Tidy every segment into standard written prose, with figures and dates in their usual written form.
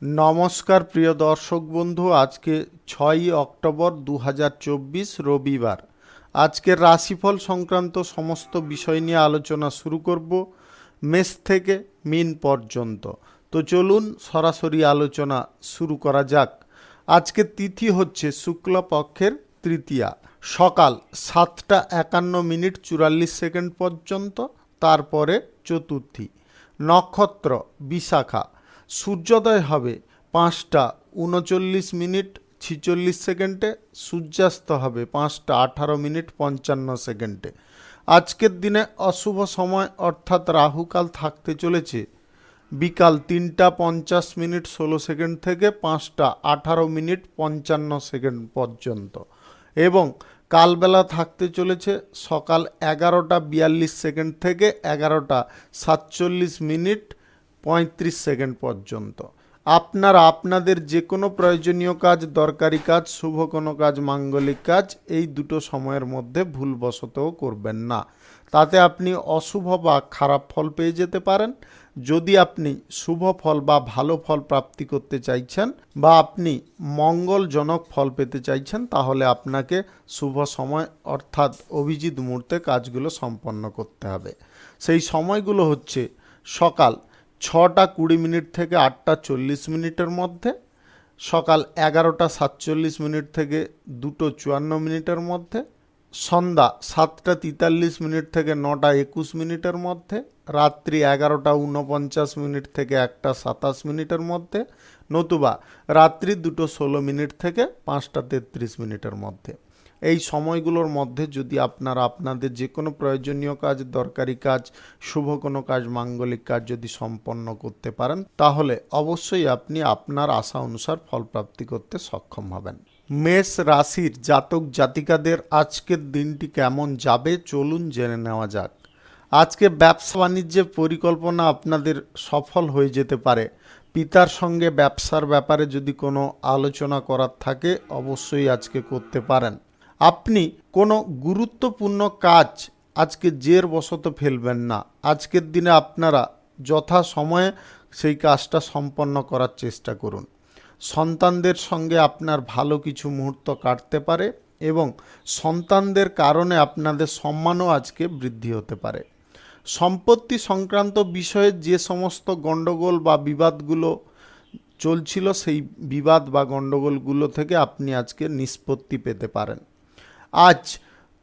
নমস্কার প্রিয় দর্শক বন্ধু, আজকে 6ই অক্টোবর 2024 রবিবার। আজকের রাশিফল সংক্রান্ত সমস্ত বিষয় নিয়ে আলোচনা শুরু করব মেষ থেকে মীন পর্যন্ত। তো চলুন সরাসরি আলোচনা শুরু করা যাক। আজকের তিথি হচ্ছে শুক্লপক্ষের তৃতীয়া, সকাল 7:51 পর্যন্ত, তারপরে চতুর্থী। নক্ষত্র বিশাখা। সূর্যোদয় হবে 5:39 সূর্যাস্ত হবে 5:18 আজকের দিনে অশুভ সময় অর্থাৎ রাহুকাল থাকতে চলেছে বিকাল 3:50 থেকে 5:18 পর্যন্ত, এবং কালবেলা থাকতে চলেছে সকাল 11:42 থেকে 11:47 পর্যন্ত। আপনারা আপনাদের যে কোনো প্রয়োজনীয় কাজ, দরকারি কাজ, শুভ কোনো কাজ, মাঙ্গলিক কাজ এই দুটো সময়ের মধ্যে ভুলবশতও করবেন না, তাতে আপনি অশুভ বা খারাপ ফল পেয়ে যেতে পারেন। যদি আপনি শুভ ফল বা ভালো ফল প্রাপ্তি করতে চাইছেন বা আপনি মঙ্গলজনক ফল পেতে চাইছেন, তাহলে আপনাকে শুভ সময় অর্থাৎ অভিজিৎ মুহূর্তে কাজগুলো সম্পন্ন করতে হবে। সেই সময়গুলো হচ্ছে সকাল 6:20 থেকে 8:40 মধ্যে, সকাল 11:47 থেকে 2:54 মধ্যে, সন্ধ্যা 7:43 থেকে 9:21 মধ্যে, রাত্রি 11:49 থেকে 1:27 মধ্যে, নতুবা রাত্রি 2:16 থেকে 5:33 মধ্যে। এই সময়গুলোর মধ্যে যদি আপনারা আপনাদের যে কোনো প্রয়োজনীয় কাজ, দরকারি কাজ, শুভ কোনো কাজ, মাঙ্গলিক কাজ যদি সম্পন্ন করতে পারেন, তাহলে অবশ্যই আপনি আপনার আশা অনুসার ফলপ্রাপ্তি করতে সক্ষম হবেন। মেষ রাশির জাতক জাতিকাদের আজকের দিনটি কেমন যাবে চলুন জেনে নেওয়া যাক। আজকে ব্যবসা বাণিজ্যের পরিকল্পনা আপনাদের সফল হয়ে যেতে পারে। পিতার সঙ্গে ব্যবসার ব্যাপারে যদি কোনো আলোচনা করার থাকে, অবশ্যই আজকে করতে পারেন। আপনি কোনো গুরুত্বপূর্ণ কাজ আজকে জের বশত ফেলবেন না। আজকের দিনে আপনারা যথা সময়ে সেই কাজটা সম্পন্ন করার চেষ্টা করুন। সন্তানদের সঙ্গে আপনার ভালো কিছু মুহূর্ত কাটতে পারে এবং সন্তানদের কারণে আপনাদের সম্মানও আজকে বৃদ্ধি হতে পারে। সম্পত্তি সংক্রান্ত বিষয়ে যে সমস্ত গণ্ডগোল বা বিবাদগুলো চলছিল, সেই বিবাদ বা গণ্ডগোলগুলো থেকে আপনি আজকে নিষ্পত্তি পেতে পারেন। আজ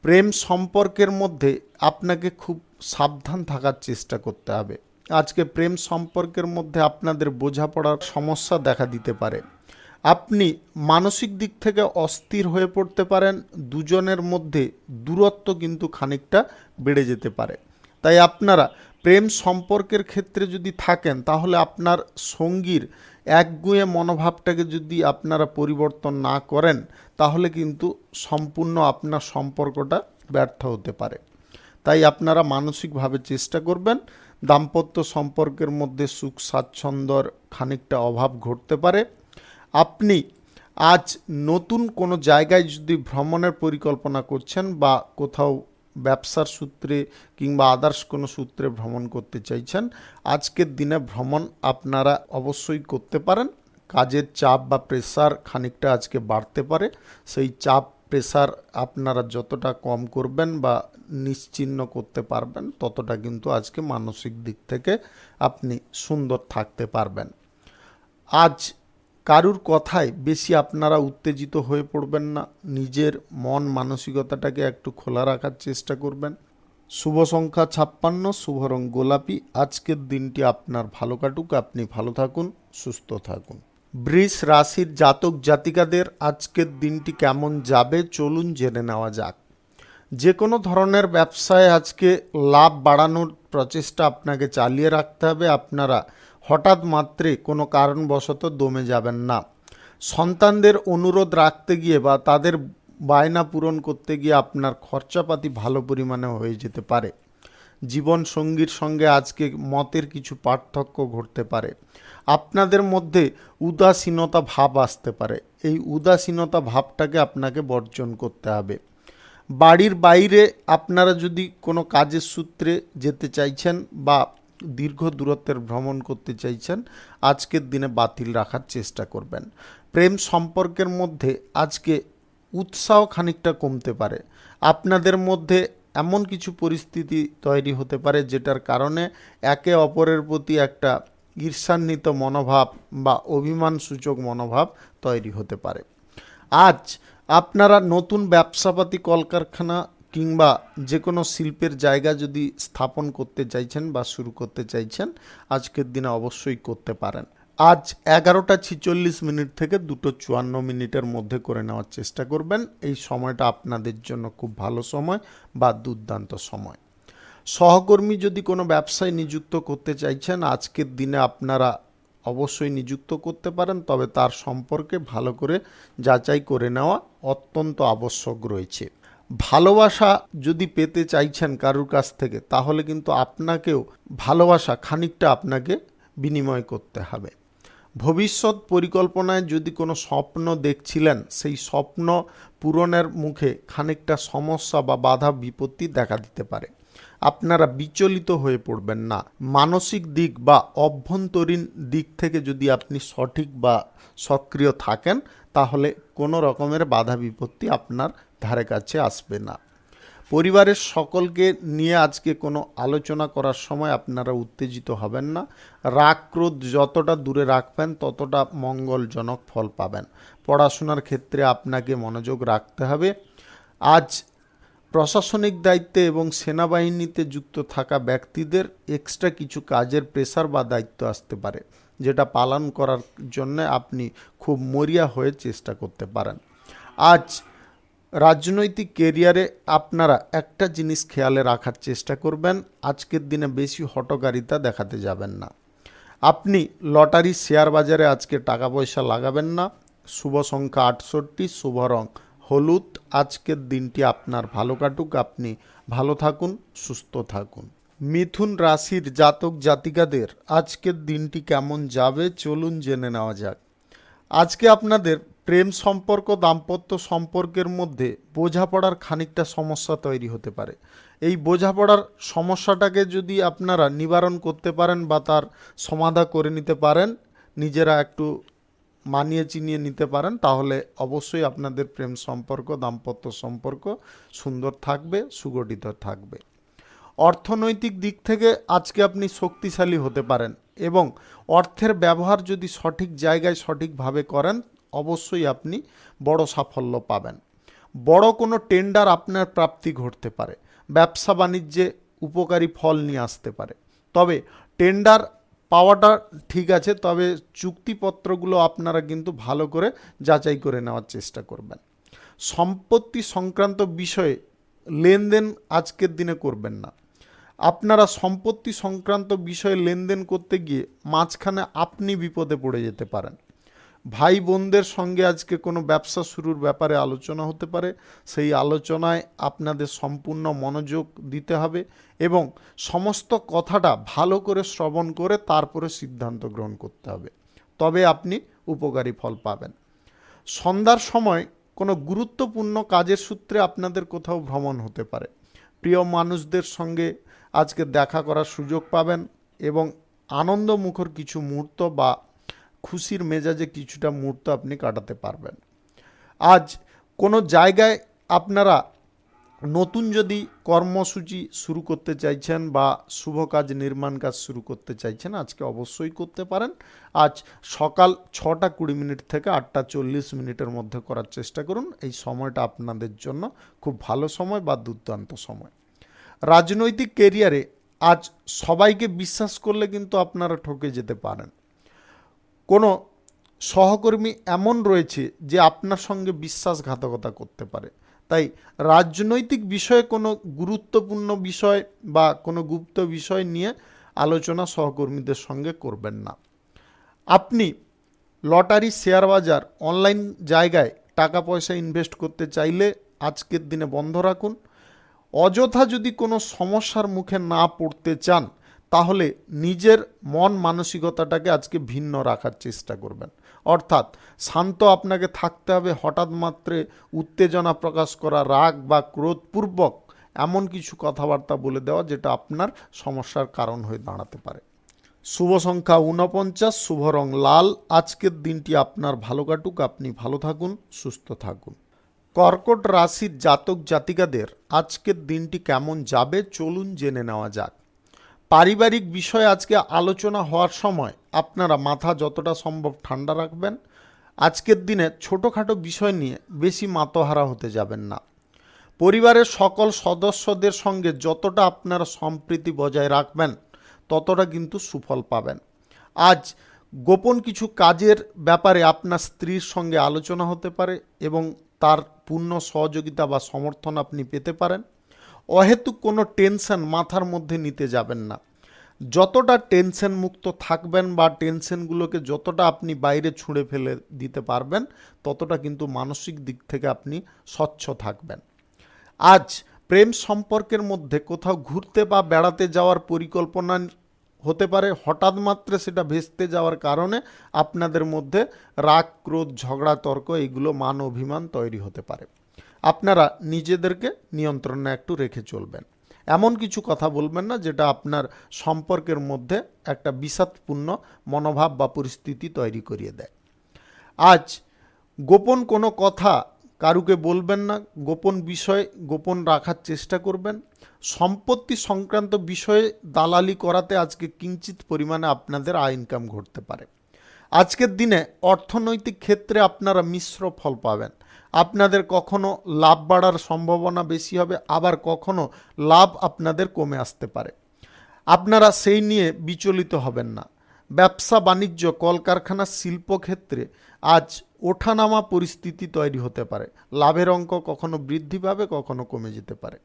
প্রেম সম্পর্কের মধ্যে আপনাকে খুব সাবধান থাকার চেষ্টা করতে হবে। আজকে প্রেম সম্পর্কের মধ্যে আপনাদের বোঝাপড়ার সমস্যা দেখা দিতে পারে। আপনি মানসিক দিক থেকে অস্থির হয়ে পড়তে পারেন। দুজনের মধ্যে দূরত্ব কিন্তু খানিকটা বেড়ে যেতে পারে। তাই আপনারা প্রেম সম্পর্কের ক্ষেত্রে যদি থাকেন, তাহলে আপনার সঙ্গীর একগুঁয়ে মনোভাবটাকে যদি আপনারা পরিবর্তন না করেন, তাহলে কিন্তু সম্পূর্ণ আপনার সম্পর্কটা ব্যর্থ হতে পারে। তাই আপনারা মানসিকভাবে চেষ্টা করবেন। দাম্পত্য সম্পর্কের মধ্যে সুখ স্বাচ্ছন্দ্যর খানিকটা অভাব ঘটতে পারে। আপনি আজ নতুন কোনো জায়গায় যদি ভ্রমণের পরিকল্পনা করছেন বা কোথাও ব্যবসার সূত্রে কিংবা আদার্স কোনো সূত্রে ভ্রমণ করতে চাইছেন, আজকের দিনে ভ্রমণ আপনারা অবশ্যই করতে পারেন। কাজের চাপ বা প্রেসার খানিকটা আজকে বাড়তে পারে। সেই চাপ প্রেসার আপনারা যতটা কম করবেন বা নিশ্চিহ্ন করতে পারবেন, ততটা কিন্তু আজকে মানসিক দিক থেকে আপনি সুন্দর থাকতে পারবেন। আজ কারুর কথায় বেশি আপনারা উত্তেজিত হয়ে পড়বেন না। নিজের মন মানসিকতাটাকে একটু খোলা রাখার চেষ্টা করবেন। শুভ সংখ্যা 56, শুভ রং গোলাপি। আজকের দিনটি আপনার ভালো কাটুক, আপনি ভালো থাকুন, সুস্থ থাকুন। বৃষ রাশির জাতক জাতিকাদের আজকের দিনটি কেমন যাবে চলুন জেনে নেওয়া যাক। যে কোনো ধরনের ব্যবসায় আজকে লাভ বাড়ানোর প্রচেষ্টা আপনাকে চালিয়ে রাখতে হবে। আপনারা হঠাৎ মাত্রে কোনো কারণবশত দমে যাবেন না। সন্তানদের অনুরোধ রাখতে গিয়ে বা তাদের বায়না পূরণ করতে গিয়ে আপনার খরচাপাতি ভালো পরিমাণে হয়ে যেতে পারে। জীবন সঙ্গীর সঙ্গে আজকে মতের কিছু পার্থক্য ঘটতে পারে। আপনাদের মধ্যে উদাসীনতা ভাব আসতে পারে। এই উদাসীনতা ভাবটাকে আপনাকে বর্জন করতে হবে। বাড়ির বাইরে আপনারা যদি কোনো কাজের সূত্রে যেতে চাইছেন বা দীর্ঘ দূরত্বের ভ্রমণ করতে চাইছেন, আজকের দিনে বাতিল রাখার চেষ্টা করবেন। প্রেম সম্পর্কের মধ্যে আজকে উৎসাহ খানিকটা কমতে পারে। আপনাদের মধ্যে এমন কিছু পরিস্থিতি তৈরি হতে পারে যেটার কারণে একে অপরের প্রতি একটা ঈর্ষান্বিত মনোভাব বা অভিমানসূচক মনোভাব তৈরি হতে পারে। আজ আপনারা নতুন ব্যবসাপাতি কলকারখানা কিংবা যে কোনো শিল্পের জায়গা যদি স্থাপন করতে চাইছেন বা শুরু করতে চাইছেন, আজকের দিনে অবশ্যই করতে পারেন। আজ 11:46 থেকে 2:54 মধ্যে করে নেওয়ার চেষ্টা করবেন। এই সময়টা আপনাদের জন্য খুব ভালো সময় বা দুর্দান্ত সময়। সহকর্মী যদি কোনো ব্যবসায় নিযুক্ত করতে চাইছেন, আজকের দিনে আপনারা অবশ্যই নিযুক্ত করতে পারেন, তবে তার সম্পর্কে ভালো করে যাচাই করে নেওয়া অত্যন্ত আবশ্যক রয়েছে। ভালোবাসা যদি পেতে চাইছেন কারুর কাছ থেকে, তাহলে কিন্তু আপনাকেও ভালোবাসা খানিকটা আপনাকে বিনিময় করতে হবে। ভবিষ্যৎ পরিকল্পনায় যদি কোনো স্বপ্ন দেখছিলেন, সেই স্বপ্ন পূরণের মুখে খানিকটা সমস্যা বা বাধা বিপত্তি দেখা দিতে পারে। আপনারা বিচলিত হয়ে পড়বেন না। মানসিক দিক বা অভ্যন্তরীণ দিক থেকে যদি আপনি সঠিক বা সক্রিয় থাকেন, তাহলে কোনো রকমের বাধা বিপত্তি আপনার ধারে কাছে আসবে না। পরিবারের সকলকে নিয়ে আজকে কোনো আলোচনা করার সময় আপনারা উত্তেজিত হবেন না। রাগ ক্রোধ যতটা দূরে রাখবেন, ততটা মঙ্গলজনক ফল পাবেন। পড়াশোনার ক্ষেত্রে আপনাকে মনোযোগ রাখতে হবে। আজ প্রশাসনিক দায়িত্বে এবং সেনাবাহিনীতে যুক্ত থাকা ব্যক্তিদের এক্সট্রা কিছু কাজের প্রেসার বা দায়িত্ব আসতে পারে, যেটা পালন করার জন্য আপনি খুব মরিয়া হয়ে চেষ্টা করতে পারেন। আজ রাজনৈতিক কেরিয়ারে আপনারা একটা জিনিস খেয়ালে রাখার চেষ্টা করবেন, আজকের দিনে বেশি হঠকারিতা দেখাতে যাবেন না। আপনি লটারি শেয়ার বাজারে আজকে টাকা পয়সা লাগাবেন না। শুভ সংখ্যা 68, শুভ রং হলুদ। আজকের দিনটি আপনার ভালো কাটুক, আপনি ভালো থাকুন, সুস্থ থাকুন। মিথুন রাশির জাতক জাতিকাদের আজকের দিনটি কেমন যাবে চলুন জেনে নেওয়া যাক। আজকে আপনাদের প্রেম সম্পর্ক দাম্পত্য সম্পর্কের মধ্যে বোঝাপড়ার খানিকটা সমস্যা তৈরি হতে পারে। এই বোঝাপড়ার সমস্যাটাকে যদি আপনারা নিবারণ করতে পারেন বা তার সমাধা করে নিতে পারেন, নিজেরা একটু মানিয়ে চিনিয়ে নিতে পারেন, তাহলে অবশ্যই আপনাদের প্রেম সম্পর্ক দাম্পত্য সম্পর্ক সুন্দর থাকবে, সুগঠিত থাকবে। অর্থনৈতিক দিক থেকে আজকে আপনি শক্তিশালী হতে পারেন এবং অর্থের ব্যবহার যদি সঠিক জায়গায় সঠিকভাবে করেন, অবশ্যই আপনি বড় সাফল্য পাবেন। বড় কোনো টেন্ডার আপনার প্রাপ্তি ঘটতে পারে, ব্যবসা বাণিজ্যে উপকারী ফল নিয়ে আসতে পারে। তবে টেন্ডার পাওয়াটা ঠিক আছে, তবে চুক্তিপত্রগুলো আপনারা কিন্তু ভালো করে যাচাই করে নেওয়ার চেষ্টা করবেন। সম্পত্তি সংক্রান্ত বিষয়ে লেনদেন আজকের দিনে করবেন না। আপনারা সম্পত্তি সংক্রান্ত বিষয়ে লেনদেন করতে গিয়ে মাঝখানে আপনি বিপদে পড়ে যেতে পারেন। ভাই বোনদের সঙ্গে আজকে কোনো ব্যবসা শুরুর ব্যাপারে আলোচনা হতে পারে, সেই আলোচনায় আপনাদের সম্পূর্ণ মনোযোগ দিতে হবে এবং সমস্ত কথাটা ভালো করে শ্রবণ করে তারপরে সিদ্ধান্ত গ্রহণ করতে হবে, তবে আপনি উপকারী ফল পাবেন। সন্ধ্যার সময় কোনো গুরুত্বপূর্ণ কাজের সূত্রে আপনাদের কোথাও ভ্রমণ হতে পারে। প্রিয় মানুষদের সঙ্গে আজকে দেখা করার সুযোগ পাবেন এবং আনন্দমুখর কিছু মুহূর্ত বা খুশির মেজাজে কিছুটা মুহূর্ত আপনি কাটাতে পারবেন। আজ কোনো জায়গায় আপনারা নতুন যদি কর্মসূচি শুরু করতে চাইছেন বা শুভ কাজ নির্মাণ কাজ শুরু করতে চাইছেন, আজকে অবশ্যই করতে পারেন। আজ সকাল 6:20 থেকে 8:40 মধ্যে করার চেষ্টা করুন। এই সময়টা আপনাদের জন্য খুব ভালো সময় বা দুর্দান্ত সময়। রাজনৈতিক কেরিয়ারে আজ সবাইকে বিশ্বাস করলে কিন্তু আপনারা ঠকে যেতে পারেন। কোনো সহকর্মী এমন রয়েছে যে আপনার সঙ্গে বিশ্বাসঘাতকতা করতে পারে, তাই রাজনৈতিক বিষয়ে কোনো গুরুত্বপূর্ণ বিষয় বা কোনো গুপ্ত বিষয় নিয়ে আলোচনা সহকর্মীদের সঙ্গে করবেন না। আপনি লটারি শেয়ার বাজার অনলাইন জায়গায় টাকা পয়সা ইনভেস্ট করতে চাইলে আজকের দিনে বন্ধ রাখুন। অযথা যদি কোনো সমস্যার মুখে না পড়তে চান, তাহলে নিজের মন মানসিকতাটাকে আজকে ভিন্ন রাখার চেষ্টা করবেন। অর্থাৎ শান্ত আপনাকে থাকতে হবে। হঠাৎ মাত্রে উত্তেজনা প্রকাশ করা, রাগ বা ক্রোধপূর্বক এমন কিছু কথাবার্তা বলে দেওয়া যেটা আপনার সমস্যার কারণ হয়ে দাঁড়াতে পারে। শুভ সংখ্যা 49, শুভ রং লাল। আজকের দিনটি আপনার ভালো কাটুক, আপনি ভালো থাকুন, সুস্থ থাকুন। কর্কট রাশির জাতক জাতিকাদের আজকের দিনটি কেমন যাবে চলুন জেনে নেওয়া যাক। পারিবারিক বিষয়ে আজকে আলোচনা হওয়ার সময় আপনারা মাথা যতটা সম্ভব ঠান্ডা রাখবেন। আজকের দিনে ছোটোখাটো বিষয় নিয়ে বেশি মাতহারা হতে যাবেন না। পরিবারের সকল সদস্যদের সঙ্গে যতটা আপনারা সম্প্রীতি বজায় রাখবেন ততটা কিন্তু সুফল পাবেন। আজ গোপন কিছু কাজের ব্যাপারে আপনার স্ত্রীর সঙ্গে আলোচনা হতে পারে এবং তার পূর্ণ সহযোগিতা বা সমর্থন আপনি পেতে পারেন। অহেতুক কোনো টেনশন মাথার মধ্যে নিতে যাবেন না। যতটা টেনশন মুক্ত থাকবেন বা টেনশনগুলোকে যতটা আপনি বাইরে ছুঁড়ে ফেলে দিতে পারবেন ততটা কিন্তু মানসিক দিক থেকে আপনি স্বচ্ছ থাকবেন। আজ প্রেম সম্পর্কের মধ্যে কোথাও ঘুরতে বা বেড়াতে যাওয়ার পরিকল্পনা হতে পারে। হঠাৎ মাত্রে সেটা ভেস্তে যাওয়ার কারণে আপনাদের মধ্যে রাগ, ক্রোধ, ঝগড়া, তর্ক এগুলো মান অভিমান তৈরি হতে পারে। আপনারা নিজেদেরকে নিয়ন্ত্রণে একটু রেখে চলবেন। এমন কিছু কথা বলবেন না যেটা আপনার সম্পর্কের মধ্যে একটা বিষাদপূর্ণ মনোভাব বা পরিস্থিতি তৈরি করিয়ে দেয়। আজ গোপন কোনো কথা কারুকে বলবেন না। গোপন বিষয় গোপন রাখার চেষ্টা করবেন। সম্পত্তি সংক্রান্ত বিষয়ে দালালি করাতে আজকে কিঞ্চিত পরিমাণে আপনাদের আয় ইনকাম ঘটতে পারে। আজকের দিনে অর্থনৈতিক ক্ষেত্রে আপনারা মিশ্র ফল পাবেন। আপনাদের কখনো লাভ বাড়ার সম্ভাবনা বেশি হবে, আবার কখনো লাভ আপনাদের কমে আসতে পারে। আপনারা সেই নিয়ে বিচলিত হবেন না। ব্যবসা বাণিজ্য, কলকারখানা, শিল্পক্ষেত্রে আজ ওঠানামা পরিস্থিতি তৈরি হতে পারে। লাভের অঙ্ক কখনো বৃদ্ধি পাবে, কখনো কমে যেতে পারে।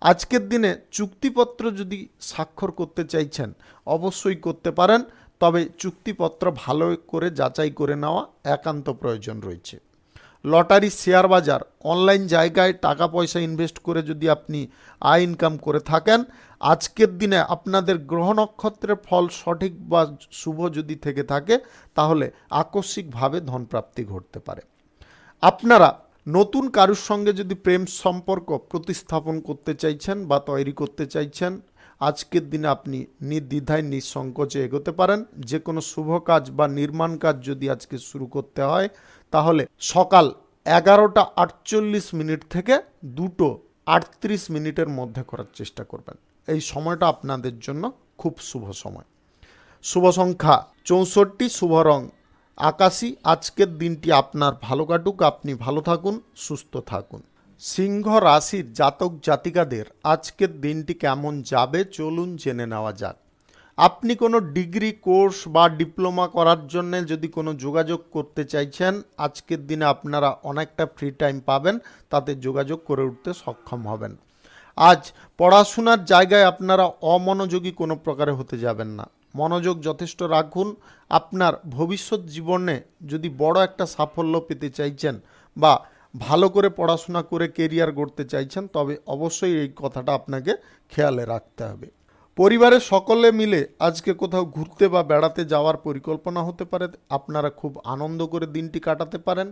আজকের দিনে চুক্তিপত্র যদি স্বাক্ষর করতে চাইছেন অবশ্যই করতে পারেন, তবে চুক্তিপত্র ভালো করে যাচাই করে নেওয়া একান্ত প্রয়োজন রয়েছে। লটারি, শেয়ার বাজার, অনলাইন জায়গায় টাকা পয়সা ইনভেস্ট করে যদি আপনি আয় ইনকাম করে থাকেন, আজকের দিনে আপনাদের গ্রহ নক্ষত্রের ফল সঠিক বা শুভ যদি থেকে থাকে তাহলে আকস্মিকভাবে ধনপ্রাপ্তি ঘটতে পারে। আপনারা নতুন কারুর সঙ্গে যদি প্রেম সম্পর্ক প্রতিস্থাপন করতে চাইছেন বা তৈরি করতে চাইছেন, আজকের দিনে আপনি নির্দ্বিধায় নিঃসংকোচে এগোতে পারেন। যে কোনো শুভ কাজ বা নির্মাণ কাজ যদি আজকে শুরু করতে হয় তাহলে সকাল 11:48 থেকে 2:38 মধ্যে করার চেষ্টা করবেন। এই সময়টা আপনাদের জন্য খুব শুভ সময়। শুভ সংখ্যা 64, শুভ রং আকাশী। আজকের দিনটি আপনার ভালো কাটুক, আপনি ভালো থাকুন, সুস্থ থাকুন। সিংহ রাশির জাতক জাতিকাদের আজকের দিনটি কেমন যাবে চলুন জেনে নেওয়া যাক। আপনি কোনো ডিগ্রি কোর্স বা ডিপ্লোমা করার জন্য যদি কোনো যোগাযোগ করতে চাইছেন, আজকের দিনে আপনারা অনেকটা ফ্রি টাইম পাবেন, তাতে যোগাযোগ করে উঠতে সক্ষম হবেন। আজ পড়াশোনার জায়গায় আপনারা অমনোযোগী কোনো প্রকারে হতে যাবেন না। মনোযোগ যথেষ্ট রাখুন। আপনার ভবিষ্যৎ জীবনে যদি বড় একটা সাফল্য পেতে চাইছেন বা ভালো করে পড়াশোনা করে কেরিয়ার গড়তে চাইছেন, তবে অবশ্যই এই কথাটা আপনাকে খেয়ালে রাখতে হবে। পরিবারের সকলে মিলে আজকে কোথাও ঘুরতে বা বেড়াতে যাওয়ার পরিকল্পনা হতে পারে। আপনারা খুব আনন্দ করে দিনটি কাটাতে পারেন।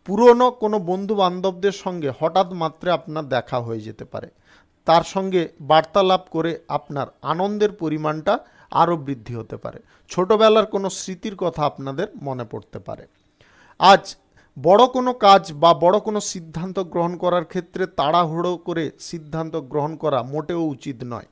পুরনো কোনো বন্ধু বান্ধবদের সঙ্গে হঠাৎ মাত্রে আপনার দেখা হয়ে যেতে পারে। তার সঙ্গে বার্তালাপ করে আপনার আনন্দের পরিমাণটা আরও বৃদ্ধি হতে পারে। ছোটবেলার কোনো স্মৃতির কথা আপনাদের মনে পড়তে পারে। আজ বড় কোনো কাজ বা বড় কোনো সিদ্ধান্ত গ্রহণ করার ক্ষেত্রে তাড়াহুড়ো করে সিদ্ধান্ত গ্রহণ করা মোটেও উচিত নয়।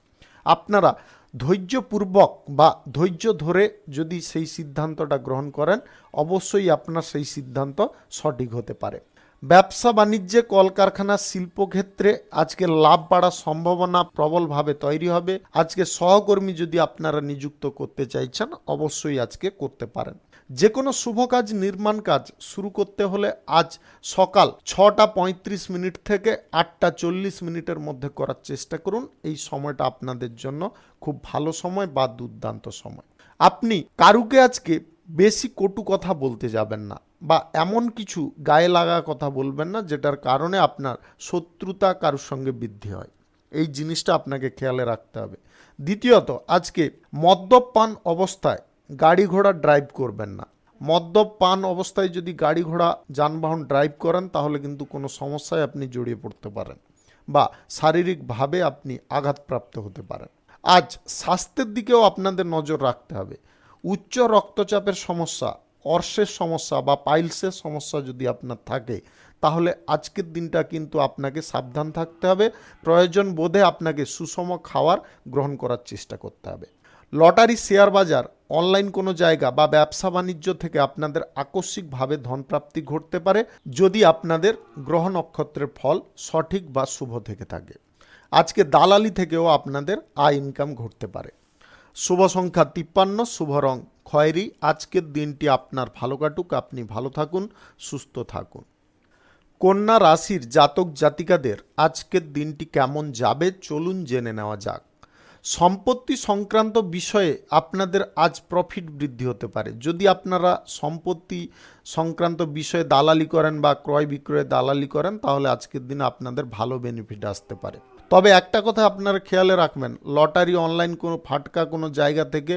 আপনারা ধৈর্যপূর্বক বা ধৈর্য ধরে যদি সেই সিদ্ধান্তটা গ্রহণ করেন, অবশ্যই আপনার সেই সিদ্ধান্ত সঠিক হতে পারে। ব্যবসা বাণিজ্যে, কলকারখানা, শিল্পক্ষেত্রে আজকে লাভ বাড়ার সম্ভাবনা প্রবলভাবে তৈরি হবে। আজকে সহকর্মী যদি আপনারা নিযুক্ত করতে চাইছেন, অবশ্যই আজকে করতে পারেন। যে কোনো শুভ কাজ, নির্মাণ কাজ শুরু করতে হলে আজ সকাল 6:35 থেকে 8:40 মধ্যে করার চেষ্টা করুন। এই সময়টা আপনাদের জন্য খুব ভালো সময় বা দুর্দান্ত সময়। আপনি কারুকে আজকে বেশি কটু কথা বলতে যাবেন না বা এমন কিছু গায়ে লাগা কথা বলবেন না যেটার কারণে আপনার শত্রুতা কারুর সঙ্গে বৃদ্ধি হয়। এই জিনিসটা আপনাকে খেয়ালে রাখতে হবে। দ্বিতীয়ত, আজকে মদ্যপান অবস্থায় গাড়ি ঘোড়া ড্রাইভ করবেন না। মদ্যপান অবস্থায় যদি গাড়ি ঘোড়া যানবাহন ড্রাইভ করেন তাহলে কিন্তু কোনো সমস্যায় আপনি জড়িয়ে পড়তে পারেন। বা শারীরিকভাবে আপনি আঘাতপ্রাপ্ত হতে পারেন। আজ স্বাস্থ্যের দিকেও আপনাদের নজর রাখতে হবে। উচ্চ রক্তচাপের সমস্যা, অর্শের সমস্যা বা পাইলসের সমস্যা যদি আপনার থাকে, তাহলে আজকের দিনটা কিন্তু আপনাকে সাবধান থাকতে হবে। প্রয়োজন বোধে আপনাকে সুষম খাবার গ্রহণ করার চেষ্টা করতে হবে। লটারি, শেয়ার বাজার, অনলাইন কোনো জায়গা বা ব্যবসা বাণিজ্য থেকে আপনাদের আকস্মিকভাবে ধনপ্রাপ্তি ঘটতে পারে, যদি আপনাদের গ্রহ নক্ষত্রের ফল সঠিক বা শুভ থেকে থাকে। আজকে দালালি থেকেও আপনাদের আয় ইনকাম ঘটতে পারে। শুভ সংখ্যা 53, শুভ রং খয়েরি। আজকের দিনটি আপনার ভালো কাটুক, আপনি ভালো থাকুন, সুস্থ থাকুন। কন্যা রাশির জাতক জাতিকাদের আজকের দিনটি কেমন যাবে চলুন জেনে নেওয়া যাক। সম্পত্তি সংক্রান্ত বিষয়ে আপনাদের আজ প্রফিট বৃদ্ধি হতে পারে। যদি আপনারা সম্পত্তি সংক্রান্ত বিষয়ে দালালি করেন বা ক্রয় বিক্রয়ে দালালি করেন, তাহলে আজকের দিনে আপনাদের ভালো বেনিফিট আসতে পারে। তবে একটা কথা আপনারা খেয়ালে রাখবেন, লটারি, অনলাইন কোনো ফাটকা কোনো জায়গা থেকে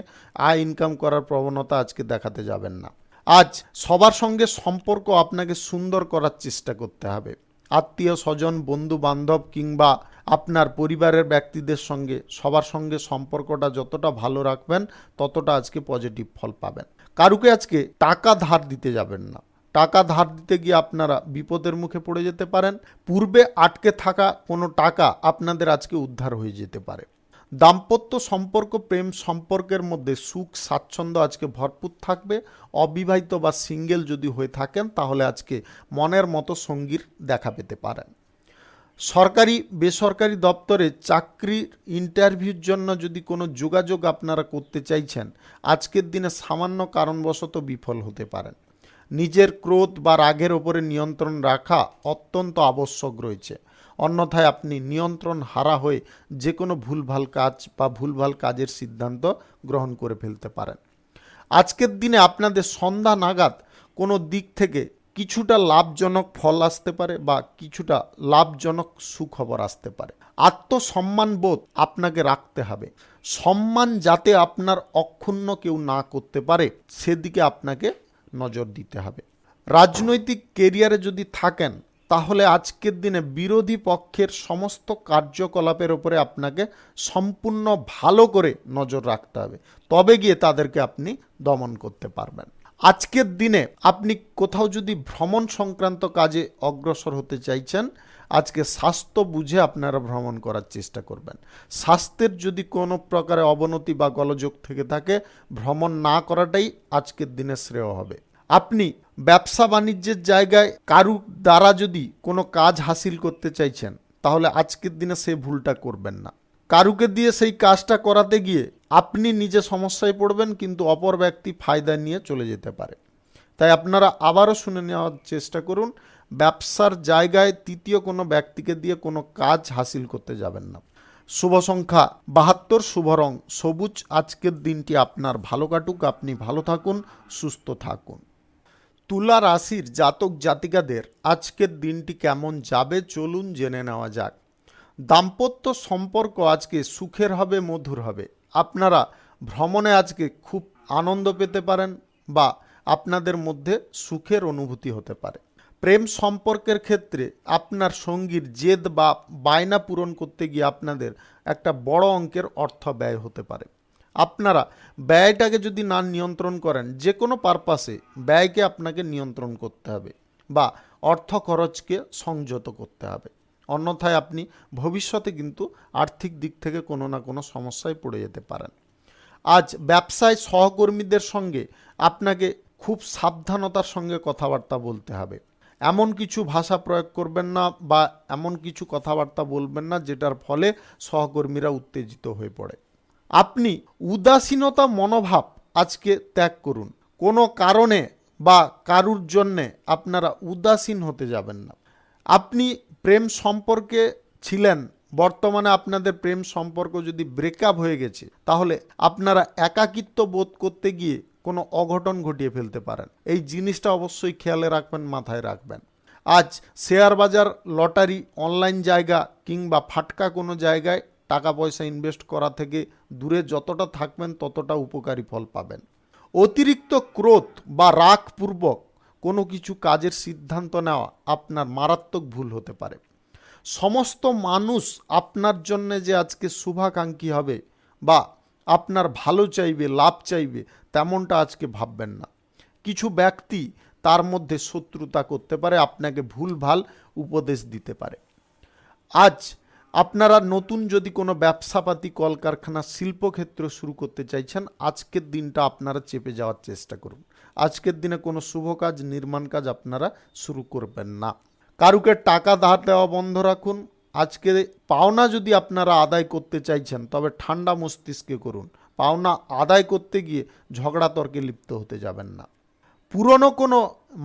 আয় ইনকাম করার প্রবণতা আজকে দেখাতে যাবেন না। আজ সবার সঙ্গে সম্পর্ক আপনাকে সুন্দর করার চেষ্টা করতে হবে। আত্মীয় স্বজন, বন্ধু বান্ধব কিংবা আপনার পরিবারের ব্যক্তিদের সঙ্গে সবার সঙ্গে সম্পর্কটা যতটা ভালো রাখবেন, ততটা আজকে পজিটিভ ফল পাবেন। কারুকে আজকে টাকা ধার দিতে যাবেন না। টাকা ধার দিতে গিয়ে আপনারা বিপদের মুখে পড়ে যেতে পারেন। পূর্বে আটকে থাকা কোনো টাকা আপনাদের আজকে উদ্ধার হয়ে যেতে পারে। দাম্পত্য সম্পর্ক, প্রেম সম্পর্কের মধ্যে সুখ স্বাচ্ছন্দ্য আজকে ভরপুর থাকবে। অবিবাহিত বা সিঙ্গেল যদি হয়ে থাকেন, তাহলে আজকে মনের মতো সঙ্গীর দেখা পেতে পারেন। সরকারি বেসরকারি দপ্তরে চাকরির ইন্টারভিউর জন্য যদি কোনো যোগাযোগ আপনারা করতে চাইছেন, আজকের দিনে সামান্য কারণবশত বিফল হতে পারেন। নিজের ক্রোধ বা রাগের ওপরে নিয়ন্ত্রণ রাখা অত্যন্ত আবশ্যক রয়েছে, অন্যথায় আপনি নিয়ন্ত্রণ হারা হয়ে যে কোনো ভুলভাল কাজ বা ভুলভাল কাজের সিদ্ধান্ত গ্রহণ করে ফেলতে পারেন। আজকের দিনে আপনাদের সন্ধ্যা নাগাদ কোনো দিক থেকে কিছুটা লাভজনক ফল আসতে পারে বা কিছুটা লাভজনক সুখবর আসতে পারে। আত্মসম্মান বোধ আপনাকে রাখতে হবে। সম্মান যাতে আপনার অক্ষুণ্ণ কেউ না করতে পারে, সেদিকে আপনাকে নজর দিতে হবে। রাজনৈতিক কেরিয়ারে যদি থাকেন, তাহলে আজকের দিনে বিরোধী পক্ষের সমস্ত কার্যকলাপের উপরে আপনাকে সম্পূর্ণ ভালো করে নজর রাখতে হবে, তবে গিয়ে তাদেরকে আপনি দমন করতে পারবেন। আজকের দিনে আপনি কোথাও যদি ভ্রমণ সংক্রান্ত কাজে অগ্রসর হতে চাইছেন, আজকে স্বাস্থ্য বুঝে আপনারা ভ্রমণ করার চেষ্টা করবেন। স্বাস্থ্যের যদি কোনো প্রকারে অবনতি বা গোলযোগ থেকে থাকে, ভ্রমণ না করাটাই আজকের দিনে শ্রেয় হবে। আপনি ব্যবসা বাণিজ্যের জায়গায় কারুর দ্বারা যদি কোনো কাজ হাসিল করতে চাইছেন, তাহলে আজকের দিনে সেই ভুলটা করবেন না। কারুকে দিয়ে সেই কাজটা করাতে গিয়ে আপনি নিজে সমস্যায় পড়বেন, কিন্তু অপর ব্যক্তি ফায়দা নিয়ে চলে যেতে পারে। তাই আপনারা আবারও শুনে নেওয়ার চেষ্টা করুন, ব্যবসার জায়গায় তৃতীয় কোনো ব্যক্তিকে দিয়ে কোনো কাজ হাসিল করতে যাবেন না। শুভ সংখ্যা 72, শুভ রং সবুজ। আজকের দিনটি আপনার ভালো কাটুক, আপনি ভালো থাকুন, সুস্থ থাকুন। তুলা রাশির জাতক জাতিকাদের আজকের দিনটি কেমন যাবে চলুন জেনে নেওয়া যাক। দাম্পত্য সম্পর্ক আজকে সুখের হবে, মধুর হবে। আপনারা ভ্রমণে আজকে খুব আনন্দ পেতে পারেন বা আপনাদের মধ্যে সুখের অনুভূতি হতে পারে। প্রেম সম্পর্কের ক্ষেত্রে আপনার সঙ্গীর জেদ বা বায়না পূরণ করতে গিয়ে আপনাদের একটা বড় অঙ্কের অর্থ ব্যয় হতে পারে। আপনারা ব্যয়টাকে যদি না নিয়ন্ত্রণ করেন, যে কোনো পারপাসে ব্যয়কে আপনাকে নিয়ন্ত্রণ করতে হবে বা অর্থ খরচকে সংযত করতে হবে, অন্যথায় আপনি ভবিষ্যতে কিন্তু আর্থিক দিক থেকে কোনো না কোনো সমস্যায় পড়ে যেতে পারেন। আজ ব্যবসায় সহকর্মীদের সঙ্গে আপনাকে খুব সাবধানতার সঙ্গে কথাবার্তা বলতে হবে। এমন কিছু ভাষা প্রয়োগ করবেন না বা এমন কিছু কথাবার্তা বলবেন না যেটার ফলে সহকর্মীরা উত্তেজিত হয়ে পড়ে। আপনি উদাসীনতা মনোভাব আজকে ত্যাগ করুন। কোনো কারণে বা কারুর জন্যে আপনারা উদাসীন হতে যাবেন না। আপনি প্রেম সম্পর্কে ছিলেন, বর্তমানে আপনাদের প্রেম সম্পর্ক যদি ব্রেকআপ হয়ে গেছে, তাহলে আপনারা একাকিত্ব বোধ করতে গিয়ে কোনো অঘটন ঘটিয়ে ফেলতে পারেন। এই জিনিসটা অবশ্যই খেয়ালে রাখবেন, মাথায় রাখবেন। আজ শেয়ার বাজার, লটারি, অনলাইন জায়গা কিংবা ফাটকা কোনো জায়গায় টাকা পয়সা ইনভেস্ট করা থেকে দূরে যতটা থাকবেন ততটা উপকারী ফল পাবেন। অতিরিক্ত ক্রোধ বা রাগপূর্বক কোনো কিছু কাজের সিদ্ধান্ত নেওয়া আপনার মারাত্মক ভুল হতে পারে। সমস্ত মানুষ আপনার জন্য যে আজকে শুভাকাঙ্ক্ষী হবে বা আপনার ভালো চাইবে, লাভ চাইবে, তেমনটা আজকে ভাববেন না। কিছু ব্যক্তি তার মধ্যে শত্রুতা করতে পারে, আপনাকে ভুলভাল উপদেশ দিতে পারে। আজ আপনারা নতুন যদি কোনো ব্যবসাপাতি, কলকারখানা, শিল্পক্ষেত্র শুরু করতে চাইছেন, আজকের দিনটা আপনারা চেপে যাওয়ার চেষ্টা করুন। আজকের দিনে কোনো শুভ কাজ, নির্মাণ কাজ আপনারা শুরু করবেন না। কারুকে টাকা ধার দেওয়া বন্ধ রাখুন। আজকে পাওনা যদি আপনারা আদায় করতে চাইছেন, তবে ঠান্ডা মস্তিষ্কে করুন। পাওনা আদায় করতে গিয়ে ঝগড়া তর্কে লিপ্ত হতে যাবেন না। পুরনো কোনো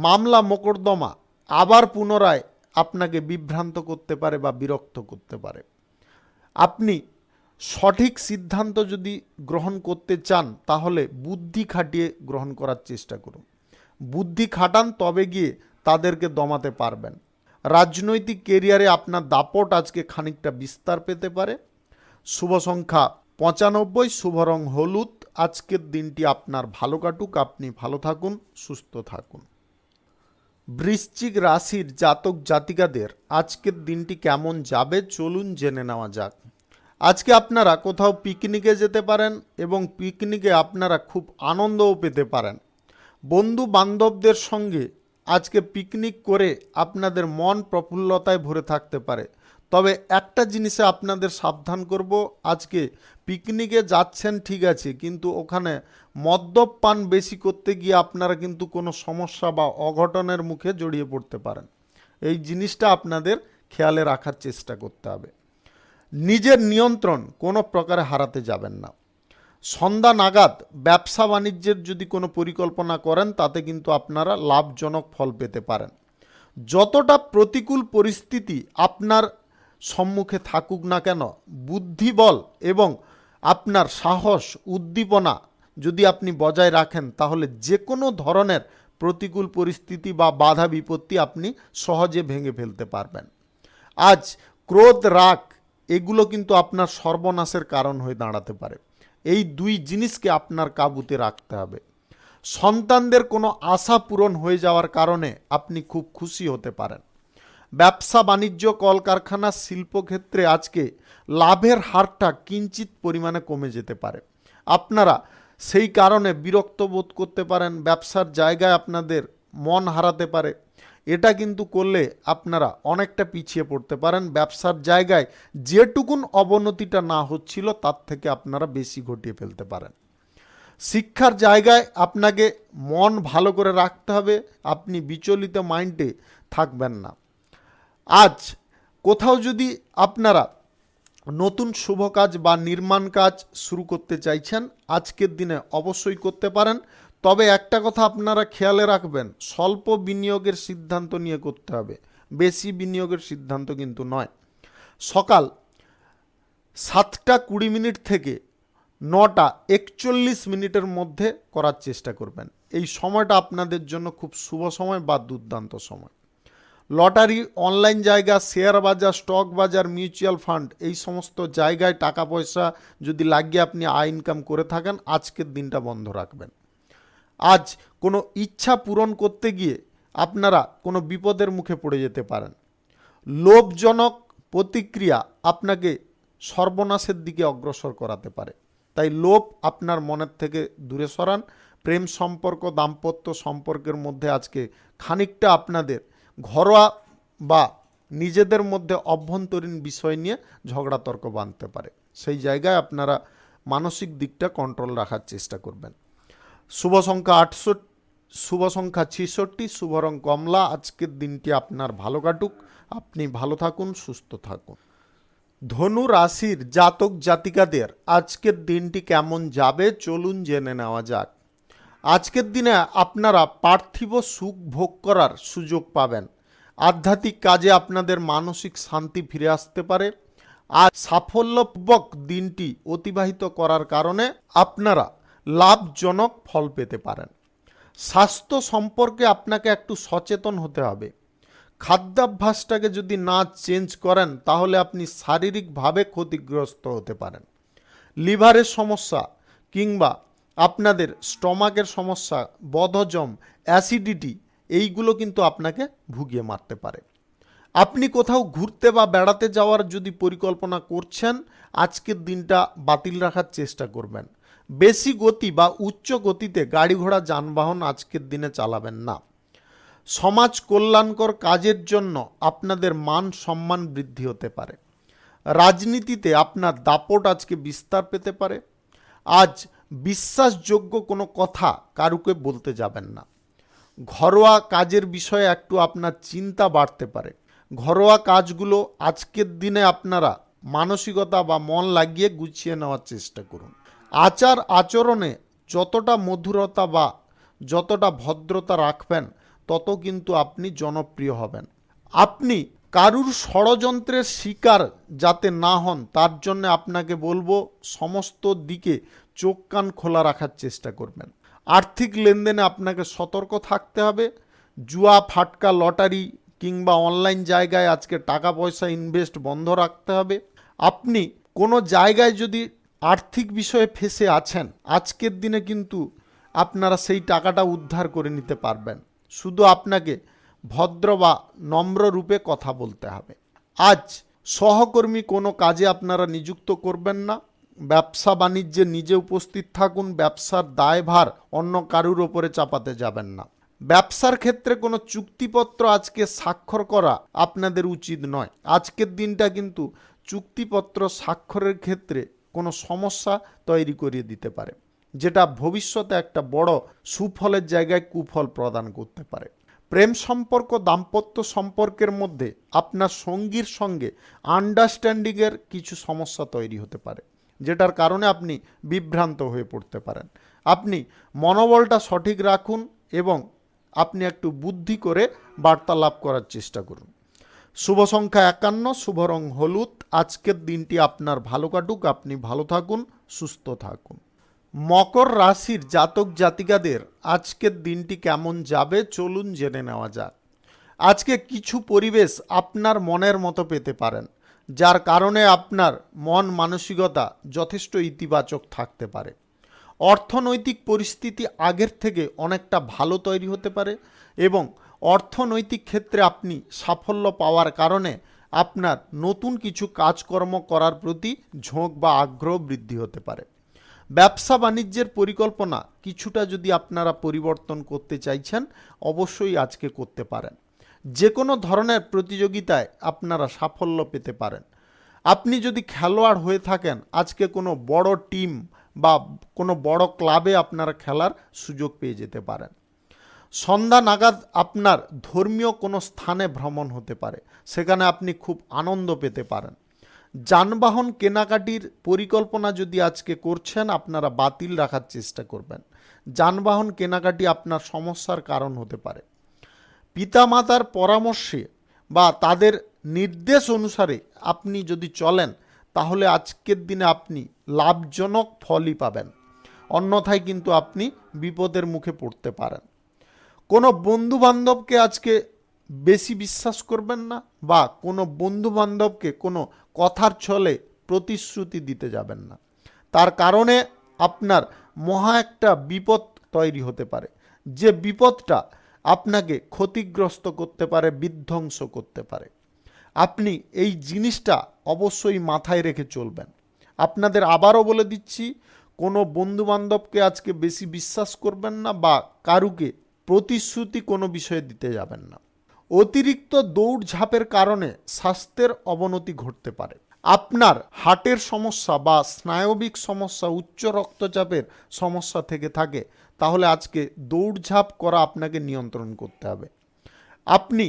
মামলা মোকদ্দমা আবার পুনরায় আপনাকে বিভ্রান্ত করতে পারে বা বিরক্ত করতে পারে। আপনি সঠিক সিদ্ধান্ত যদি গ্রহণ করতে চান, তাহলে বুদ্ধি খাটিয়ে গ্রহণ করার চেষ্টা করুন। বুদ্ধি খাটান, তবে গিয়ে তাদেরকে দমাতে পারবেন। রাজনৈতিক কেরিয়ারে আপনার দাপট আজকে খানিকটা বিস্তার পেতে পারে। শুভ সংখ্যা 95, শুভ রং হলুদ। আজকের দিনটি আপনার ভালো কাটুক, আপনি ভালো থাকুন, সুস্থ থাকুন। বৃশ্চিক রাশির জাতক জাতিকাদের আজকের দিনটি কেমন যাবে চলুন জেনে নেওয়া যাক। আজকে আপনারা কোথাও পিকনিকে যেতে পারেন এবং পিকনিকে আপনারা খুব আনন্দও পেতে পারেন। বন্ধু বান্ধবদের সঙ্গে আজকে পিকনিক করে আপনাদের মন প্রফুল্লতায় ভরে থাকতে পারে। তবে একটা জিনিসে আপনাদের সাবধান করব, আজকে পিকনিকে যাচ্ছেন ঠিক আছে, কিন্তু ওখানে মদ্যপান বেশি করতে গিয়ে আপনারা কিন্তু কোনো সমস্যা বা অঘটনের মুখে জড়িয়ে পড়তে পারেন। এই জিনিসটা আপনাদের খেয়ালে রাখার চেষ্টা করতে হবে। নিজের নিয়ন্ত্রণ কোনো প্রকারে হারাতে যাবেন না। সন্ধ্যা নাগাদ ব্যবসা বাণিজ্যের যদি কোনো পরিকল্পনা করেন, তাতে কিন্তু আপনারা লাভজনক ফল পেতে পারেন। যতটা প্রতিকূল পরিস্থিতি আপনার সম্মুখে থাকুক না কেন, বুদ্ধিবল এবং আপনার সাহস, উদ্দীপনা যদি আপনি বজায় রাখেন, তাহলে যে কোনো ধরনের প্রতিকূল পরিস্থিতি বা বাধা বিপত্তি আপনি সহজে ভেঙে ফেলতে পারবেন। আজ ক্রোধ, রাগ এগুলো কিন্তু আপনার সর্বনাশের কারণ হয়ে দাঁড়াতে পারে। এই দুই জিনিসকে আপনার কাবুতে রাখতে হবে। সন্তানদের কোনো আশা পূরণ হয়ে যাওয়ার কারণে আপনি খুব খুশি হতে পারেন। ব্যবসা বাণিজ্য, কলকারখানা, শিল্পক্ষেত্রে আজকে লাভের হারটা কিঞ্চিত পরিমাণে কমে যেতে পারে। আপনারা সেই কারণে বিরক্ত বোধ করতে পারেন, ব্যবসার জায়গায় আপনাদের মন হারাতে পারে। এটা কিন্তু করলে আপনারা অনেকটা পিছিয়ে পড়তে পারেন। ব্যবসার জায়গায় যেটুকুন অবনতিটা না হচ্ছিল, তার থেকে আপনারা বেশি ঘটিয়ে ফেলতে পারেন। শিক্ষার জায়গায় আপনাকে মন ভালো করে রাখতে হবে, আপনি বিচলিত মাইন্ডে থাকবেন না। আজ কোথাও যদি আপনারা নতুন শুভ কাজ বা নির্মাণ কাজ শুরু করতে চাইছেন, আজকের দিনে অবশ্যই করতে পারেন। তবে একটা কথা আপনারা খেয়ালে রাখবেন, স্বল্প বিনিয়োগের সিদ্ধান্ত নিয়ে করতে হবে, বেশি বিনিয়োগের সিদ্ধান্ত কিন্তু নয়। সকাল 7:20 থেকে 9:41 মধ্যে করার চেষ্টা করবেন। এই সময়টা আপনাদের জন্য খুব শুভ সময় বা দুর্দান্ত সময়। লটারি, অনলাইন জায়গা, শেয়ার বাজার, স্টক বাজার, মিউচুয়াল ফান্ড, এই সমস্ত জায়গায় টাকা পয়সা যদি লাগিয়ে আপনি আয় ইনকাম করে থাকেন, আজকের দিনটা বন্ধ রাখবেন। আজ কোনো ইচ্ছা পূরণ করতে গিয়ে আপনারা কোনো বিপদের মুখে পড়ে যেতে পারেন। লোভজনক প্রতিক্রিয়া আপনাকে সর্বনাশের দিকে অগ্রসর করাতে পারে। তাই লোভ আপনার মনের থেকে দূরে সরান। প্রেম সম্পর্ক, দাম্পত্য সম্পর্কের মধ্যে আজকে খানিকটা আপনাদের ঘরোয়া বা নিজেদের মধ্যে অভ্যন্তরীণ বিষয় নিয়ে ঝগড়া তর্ক বাঁধতে পারে। সেই জায়গায় আপনারা মানসিক দিকটা কন্ট্রোল রাখার চেষ্টা করবেন। শুভ সংখ্যা 68, শুভ সংখ্যা 66, শুভ রং কমলা। আজকের দিনটি আপনার ভালো কাটুক, আপনি ভালো থাকুন, সুস্থ থাকুন। ধনু রাশির জাতক জাতিকাদের আজকের দিনটি কেমন যাবে চলুন জেনে নেওয়া যাক। আজকের দিনে আপনারা পার্থিব সুখ ভোগ করার সুযোগ পাবেন। আধ্যাত্মিক কাজে আপনাদের মানসিক শান্তি ফিরে আসতে পারে। আর সাফল্যপূর্বক দিনটি অতিবাহিত করার কারণে আপনারা লাভজনক ফল পেতে পারেন। স্বাস্থ্য সম্পর্কে আপনাকে একটু সচেতন হতে হবে। খাদ্যাভ্যাসটাকে যদি না চেঞ্জ করেন, তাহলে আপনি শারীরিকভাবে ক্ষতিগ্রস্ত হতে পারেন। লিভারের সমস্যা কিংবা আপনাদের স্টমাকের সমস্যা, বদহজম, অ্যাসিডিটি, এইগুলো কিন্তু আপনাকে ভুগিয়ে মারতে পারে। আপনি কোথাও ঘুরতে বা বেড়াতে যাওয়ার যদি পরিকল্পনা করছেন, আজকের দিনটা বাতিল রাখার চেষ্টা করবেন। বেশি গতি বা উচ্চ গতিতে গাড়ি ঘোড়া যানবাহন আজকের দিনে চালাবেন না। সমাজ কল্যাণকর কাজের জন্য আপনাদের মান সম্মান বৃদ্ধি হতে পারে। রাজনীতিতে আপনার দাপট আজকে বিস্তার পেতে পারে। আজ বিশ্বাসযোগ্য কোনো কথা কারুকে বলতে যাবেন না। ঘরোয়া কাজের বিষয়ে একটু আপনার চিন্তা বাড়তে পারে। ঘরোয়া কাজগুলো আজকের দিনে আপনারা মানসিকতা বা মন লাগিয়ে গুছিয়ে নেওয়ার চেষ্টা করুন। আচার আচরণে যতটা মধুরতা বা যতটা ভদ্রতা রাখবেন, তত কিন্তু আপনি জনপ্রিয় হবেন। আপনি কারুর ষড়যন্ত্রের শিকার যাতে না হন, তার জন্য আপনাকে বলবো সমস্ত দিকে চোখ কান খোলা রাখার চেষ্টা করবেন। আর্থিক লেনদেনে আপনাকে সতর্ক থাকতে হবে। জুয়া, ফাটকা, লটারি কিংবা অনলাইন জায়গায় আজকে টাকা পয়সা ইনভেস্ট বন্ধ রাখতে হবে। আপনি কোনো জায়গায় যদি আর্থিক বিষয়ে ফেঁসে আছেন, আজকের দিনে কিন্তু আপনারা সেই টাকাটা উদ্ধার করে নিতে পারবেন। শুধু আপনাকে ভদ্র বা নম্র রূপে কথা বলতে হবে। আজ সহকর্মী কোনো কাজে আপনারা নিযুক্ত করবেন না। ব্যবসা বাণিজ্যে নিজে উপস্থিত থাকুন। ব্যবসার দায়ভার অন্য কারুর ওপরে চাপাতে যাবেন না। ব্যবসার ক্ষেত্রে কোনো চুক্তিপত্র আজকে স্বাক্ষর করা আপনাদের উচিত নয়। আজকের দিনটা কিন্তু চুক্তিপত্র স্বাক্ষরের ক্ষেত্রে কোনো সমস্যা তৈরি করিয়ে দিতে পারে, যেটা ভবিষ্যতে একটা বড় সুফলের জায়গায় কুফল প্রদান করতে পারে। প্রেম সম্পর্ক, দাম্পত্য সম্পর্কের মধ্যে আপনার সঙ্গীর সঙ্গে আন্ডারস্ট্যান্ডিংয়ের কিছু সমস্যা তৈরি হতে পারে, যেটার কারণে আপনি বিভ্রান্ত হয়ে পড়তে পারেন। আপনি মনোবলটা সঠিক রাখুন এবং আপনি একটু বুদ্ধি করে বার্তালাপ করার চেষ্টা করুন। শুভ সংখ্যা 51, শুভ রং হলুদ। আজকের দিনটি আপনার ভালো কাটুক, আপনি ভালো থাকুন, সুস্থ থাকুন। মকর রাশির জাতক জাতিকাদের আজকের দিনটি কেমন যাবে চলুন জেনে নেওয়া যাক। আজকে কিছু পরিবেশ আপনার মনের মতো পেতে পারেন, যার কারণে আপনার মন মানসিকতা যথেষ্ট ইতিবাচক থাকতে পারে। অর্থনৈতিক পরিস্থিতি আগের থেকে অনেকটা ভালো তৈরি হতে পারে এবং অর্থনৈতিক ক্ষেত্রে আপনি সাফল্য পাওয়ার কারণে আপনার নতুন কিছু কাজকর্ম করার প্রতি ঝোঁক বা আগ্রহ বৃদ্ধি হতে পারে। ব্যবসা বাণিজ্যের পরিকল্পনা কিছুটা যদি আপনারা পরিবর্তন করতে চাইছেন, অবশ্যই আজকে করতে পারেন। যে কোনো ধরনের প্রতিযোগিতায় আপনারা সাফল্য পেতে পারেন। আপনি যদি খেলোয়াড় হয়ে থাকেন, আজকে কোনো বড় টিম বা কোনো বড় ক্লাবে আপনারা খেলার সুযোগ পেয়ে যেতে পারেন। সন্ধ্যা নাগাদ আপনার ধর্মীয় কোনো স্থানে ভ্রমণ হতে পারে, সেখানে আপনি খুব আনন্দ পেতে পারেন। যানবাহন কেনাকাটির পরিকল্পনা যদি আজকে করছেন, আপনারা বাতিল রাখার চেষ্টা করবেন। যানবাহন কেনাকাটি আপনার সমস্যার কারণ হতে পারে। পিতামাতার পরামর্শে বা তাদের নির্দেশ অনুসারে আপনি যদি চলেন, তাহলে আজকের দিনে আপনি লাভজনক ফলই পাবেন। অন্যথায় কিন্তু আপনি বিপদের মুখে পড়তে পারেন। কোনো বন্ধুবান্ধবকে আজকে বেশি বিশ্বাস করবেন না বা কোনো বন্ধুবান্ধবকে কোনো কথার ছলে প্রতিশ্রুতি দিতে যাবেন না। তার কারণে আপনার মহা একটা বিপদ তৈরি হতে পারে, যে বিপদটা আপনাকে ক্ষতিগ্রস্ত করতে পারে, বিধ্বংস করতে পারে। আপনি এই জিনিসটা অবশ্যই মাথায় রেখে চলবেন। আপনাদের আবারও বলে দিচ্ছি, কোনো বন্ধুবান্ধবকে আজকে বেশি বিশ্বাস করবেন না বা কারুকে প্রতিশ্রুতি কোনো বিষয়ে দিতে যাবেন না। অতিরিক্ত দৌড়ঝাঁপের কারণে স্বাস্থ্যের অবনতি ঘটতে পারে। আপনার হার্টের সমস্যা বা স্নায়বিক সমস্যা, উচ্চ রক্তচাপের সমস্যা থেকে থাকে, তাহলে আজকে দৌড়ঝাঁপ করা আপনাকে নিয়ন্ত্রণ করতে হবে। আপনি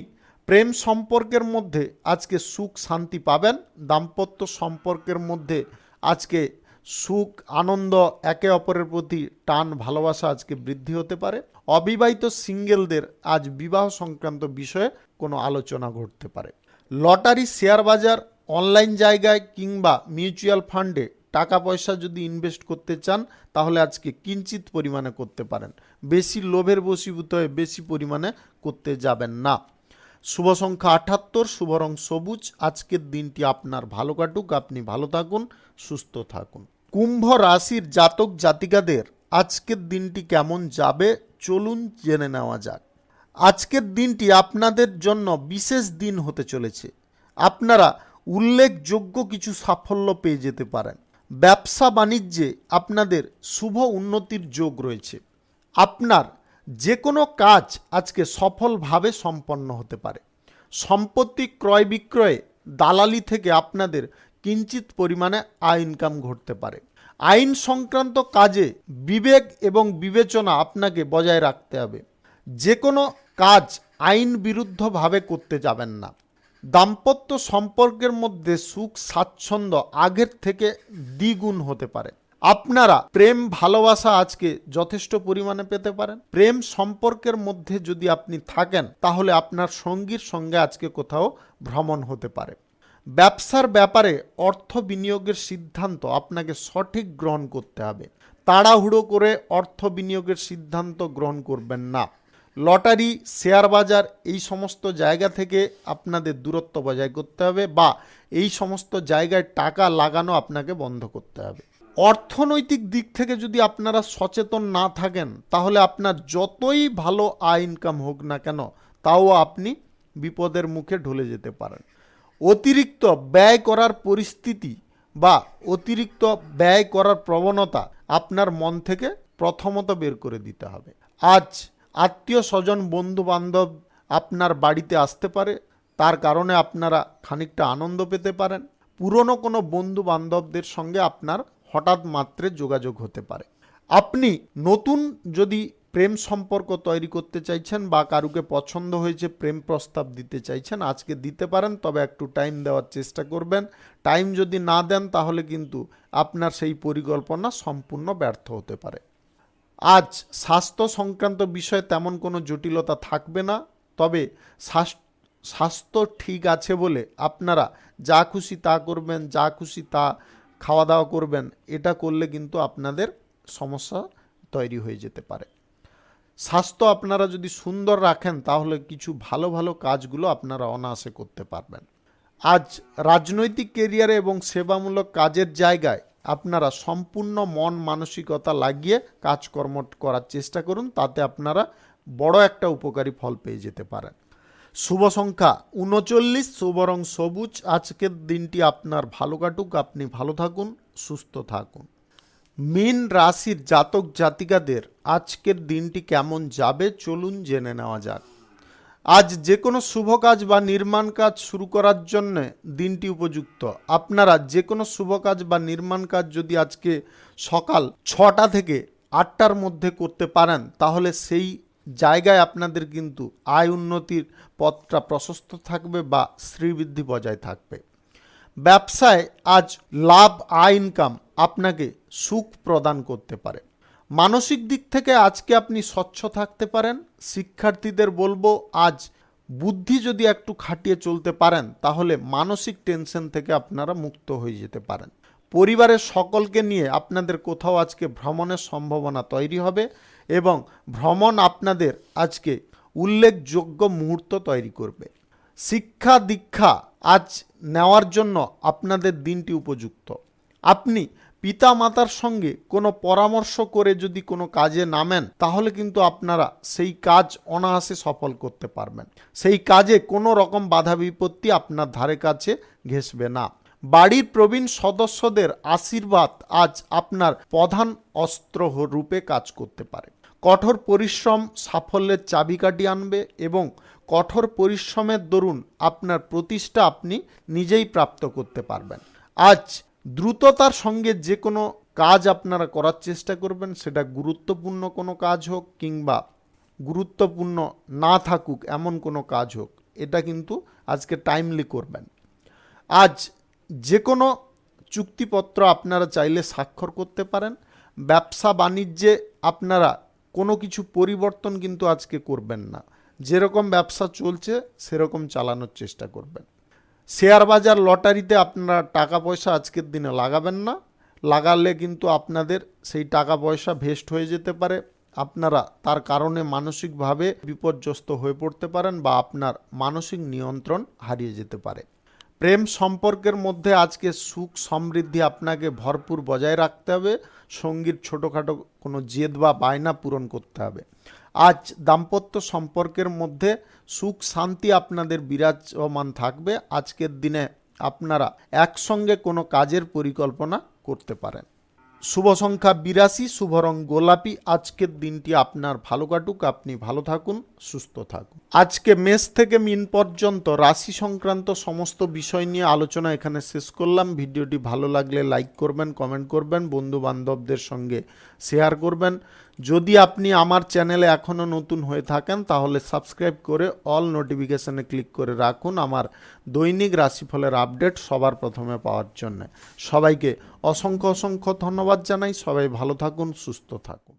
প্রেম সম্পর্কের মধ্যে আজকে সুখ শান্তি পাবেন। দাম্পত্য সম্পর্কের মধ্যে আজকে সুখ আনন্দ, একে অপরের প্রতি টান ভালোবাসা আজকে বৃদ্ধি হতে পারে। অবিবাহিত সিঙ্গেলদের আজ বিবাহ সংক্রান্ত বিষয়ে কোনো আলোচনা ঘটতে পারে। লটারি, শেয়ার বাজার, অনলাইন জায়গায় কিংবা মিউচুয়াল ফান্ডে টাকা পয়সা যদি ইনভেস্ট করতে চান, তাহলে আজকে কিঞ্চিত পরিমাণে করতে পারেন। বেশি লোভের বশীভূত হয়ে বেশি পরিমাণে করতে যাবেন না। শুভ সংখ্যা 78, শুভ রং সবুজ। আজকের দিনটি আপনার ভালো কাটুক, আপনি ভালো থাকুন, সুস্থ থাকুন। কুম্ভ রাশির জাতক জাতিকাদের আজকের দিনটি কেমন যাবে চলুন জেনে নেওয়া যাক। আজকের দিনটি আপনাদের জন্য বিশেষ দিন হতে চলেছে। আপনারা উল্লেখযোগ্য কিছু সাফল্য পেয়ে যেতে পারেন। ব্যবসা বাণিজ্যে আপনাদের শুভ উন্নতির যোগ রয়েছে। আপনার যে কোনো কাজ আজকে সফলভাবে সম্পন্ন হতে পারে। সম্পত্তি ক্রয় বিক্রয়ে দালালি থেকে আপনাদের কিঞ্চিত পরিমাণে আয় ইনকাম ঘটতে পারে। আইন সংক্রান্ত কাজে বিবেক এবং বিবেচনা আপনাকে বজায় রাখতে হবে। যে কোনো কাজ আইন বিরুদ্ধভাবে করতে যাবেন না। দাম্পত্য সম্পর্কের মধ্যে সুখ স্বাচ্ছন্দ্য আগের থেকে দ্বিগুণ হতে পারে। আপনারা প্রেম ভালোবাসা আজকে যথেষ্ট পরিমাণে পেতে পারেন। প্রেম সম্পর্কের মধ্যে যদি আপনি থাকেন তাহলে আপনার সঙ্গীর সঙ্গে আজকে কোথাও ভ্রমণ হতে পারে। ব্যবসার ব্যাপারে অর্থ বিনিয়োগের সিদ্ধান্ত আপনাকে সঠিক গ্রহণ করতে হবে। তাড়াহুড়ো করে অর্থ বিনিয়োগের সিদ্ধান্ত গ্রহণ করবেন না। লটারি, শেয়ার বাজার এই সমস্ত জায়গা থেকে আপনাদের দূরত্ব বজায় করতে হবে, বা এই সমস্ত জায়গায় টাকা লাগানো আপনাকে বন্ধ করতে হবে। অর্থনৈতিক দিক থেকে যদি আপনারা সচেতন না থাকেন তাহলে আপনার যতই ভালো আয় ইনকাম হোক না কেন তাও আপনি বিপদের মুখে ঢলে যেতে পারেন। অতিরিক্ত ব্যয় করার পরিস্থিতি বা অতিরিক্ত ব্যয় করার প্রবণতা আপনার মন থেকে প্রথমত বের করে দিতে হবে। আজ আত্মীয় স্বজন বন্ধু বান্ধব আপনার বাড়িতে আসতে পারে, তার কারণে আপনারা খানিকটা আনন্দ পেতে পারেন। পুরনো কোনো বন্ধু বান্ধবদের সঙ্গে আপনার হঠাৎ মাত্রে যোগাযোগ হতে পারে। আপনি নতুন যদি প্রেম সম্পর্ক তৈরি করতে চাইছেন বা কারুকে পছন্দ হয়েছে প্রেম প্রস্তাব দিতে চাইছেন, আজকে দিতে পারেন, তবে একটু টাইম দেওয়ার চেষ্টা করবেন। টাইম যদি না দেন তাহলে কিন্তু আপনার সেই পরিকল্পনা সম্পূর্ণ ব্যর্থ হতে পারে। আজ স্বাস্থ্য সংক্রান্ত বিষয়ে তেমন কোনো জটিলতা থাকবে না, তবে স্বাস্থ্য ঠিক আছে বলে আপনারা যা খুশি তা করবেন, যা খুশি তা খাওয়া দাওয়া করবেন, এটা করলে কিন্তু আপনাদের সমস্যা তৈরি হয়ে যেতে পারে। স্বাস্থ্য আপনারা যদি সুন্দর রাখেন তাহলে কিছু ভালো ভালো কাজগুলো আপনারা অনায়াসে করতে পারবেন। আজ রাজনৈতিক কেরিয়ারে এবং সেবামূলক কাজের জায়গায় আপনারা সম্পূর্ণ মন মানসিকতা লাগিয়ে কাজকর্ম করার চেষ্টা করুন, তাতে আপনারা বড় একটা উপকারী ফল পেয়ে যেতে পারেন। শুভ সংখ্যা 39, শুভ রং সবুজ। আজকের দিনটি আপনার ভালো কাটুক, আপনি ভালো থাকুন, সুস্থ থাকুন। মীন রাশির জাতক জাতিকাদের আজকের দিনটি কেমন যাবে চলুন জেনে নেওয়া যাক। আজ যে কোনো শুভ কাজ বা নির্মাণ কাজ শুরু করার জন্য দিনটি উপযুক্ত। আপনারা যে কোনো শুভ কাজ বা নির্মাণ কাজ যদি আজকে সকাল 6টা থেকে 8টার মধ্যে করতে পারেন তাহলে সেই জায়গায় আপনাদের কিন্তু আয় উন্নতির পথটা প্রশস্ত থাকবে বা শ্রীবৃদ্ধি বজায় থাকবে। ব্যবসায় আজ লাভ আয় ইনকাম আপনাকে সুখ প্রদান করতে পারে। মানসিক দিক থেকে আজকে আপনি স্বচ্ছ থাকতে পারেন। শিক্ষার্থীদের বলবো আজ বুদ্ধি যদি একটু খাটিয়ে চলতে পারেন তাহলে মানসিক টেনশন থেকে আপনারা মুক্ত হয়ে যেতে পারেন। পরিবারের সকলকে নিয়ে আপনাদের কোথাও আজকে ভ্রমণের সম্ভাবনা তৈরি হবে এবং ভ্রমণ আপনাদের আজকে উল্লেখযোগ্য মুহূর্ত তৈরি করবে। শিক্ষা দীক্ষা আজ নেওয়ার জন্য আপনাদের দিনটি উপযুক্ত। আপনি পিতা মাতার সঙ্গে কোনো পরামর্শ করে যদি কোনো কাজে নামেন তাহলে কিন্তু আপনারা সেই কাজ অনায়াসে সফল করতে পারবেন। সেই কাজে কোনো রকম বাধা বিপত্তি আপনার ধারে কাছে ঘেঁষবে না। বাড়ির প্রবীণ সদস্যদের আশীর্বাদ আজ আপনার প্রধান অস্ত্র রূপে কাজ করতে পারে। কঠোর পরিশ্রম সাফল্যের চাবিকাঠি আনবে এবং কঠোর পরিশ্রমের দরুন আপনার প্রতিষ্ঠা আপনি নিজেই প্রাপ্ত করতে পারবেন। আজ দ্রুততার সঙ্গে যে কোনো কাজ আপনারা করার চেষ্টা করবেন, সেটা গুরুত্বপূর্ণ কোনো কাজ হোক কিংবা গুরুত্বপূর্ণ না থাকুক এমন কোনো কাজ হোক, এটা কিন্তু আজকে টাইমলি করবেন। আজ যে কোনো চুক্তিপত্র আপনারা চাইলে স্বাক্ষর করতে পারেন। ব্যবসা বাণিজ্যে আপনারা কোনো কিছু পরিবর্তন কিন্তু আজকে করবেন না, যেরকম ব্যবসা চলছে সেরকম চালানোর চেষ্টা করবেন। শেয়ার বাজার লটারিতে আপনারা টাকা পয়সা আজকের দিনে লাগাবেন না, লাগালে কিন্তু আপনাদের সেই টাকা পয়সা ভেস্ট হয়ে যেতে পারে। আপনারা তার কারণে মানসিকভাবে বিপর্যস্ত হয়ে পড়তে পারেন বা আপনার মানসিক নিয়ন্ত্রণ হারিয়ে যেতে পারে। প্রেম সম্পর্কের মধ্যে আজকে সুখ সমৃদ্ধি আপনাকে ভরপুর বজায় রাখতে হবে। সঙ্গীর ছোটোখাটো কোনো জেদ বা বায়না পূরণ করতে হবে। আজ দাম্পত্য সম্পর্কের মধ্যে সুখ শান্তি আপনাদের বিরাজমান থাকবে। আজকের দিনে আপনারা একসঙ্গে কোনো কাজের পরিকল্পনা করতে পারেন। শুভ সংখ্যা 82, শুভ রং গোলাপি। আজকের দিনটি আপনার ভালো কাটুক, আপনি ভালো থাকুন, সুস্থ থাকুন। আজকে মেষ থেকে মীন পর্যন্ত রাশি সংক্রান্ত সমস্ত বিষয় নিয়ে আলোচনা এখানে শেষ করলাম। ভিডিওটি ভালো লাগলে লাইক করবেন, কমেন্ট করবেন, বন্ধু বান্ধবদের সঙ্গে শেয়ার করবেন। যদি আপনি আমার চ্যানেলে এখনও নতুন হয়ে থাকেন তাহলে সাবস্ক্রাইব করে অল নোটিফিকেশানে ক্লিক করে রাখুন আমার দৈনিক রাশিফলের আপডেট সবার প্রথমে পাওয়ার জন্য। সবাইকে অসংখ্য অসংখ্য ধন্যবাদ জানাই। সবাই ভালো থাকুন, সুস্থ থাকুন।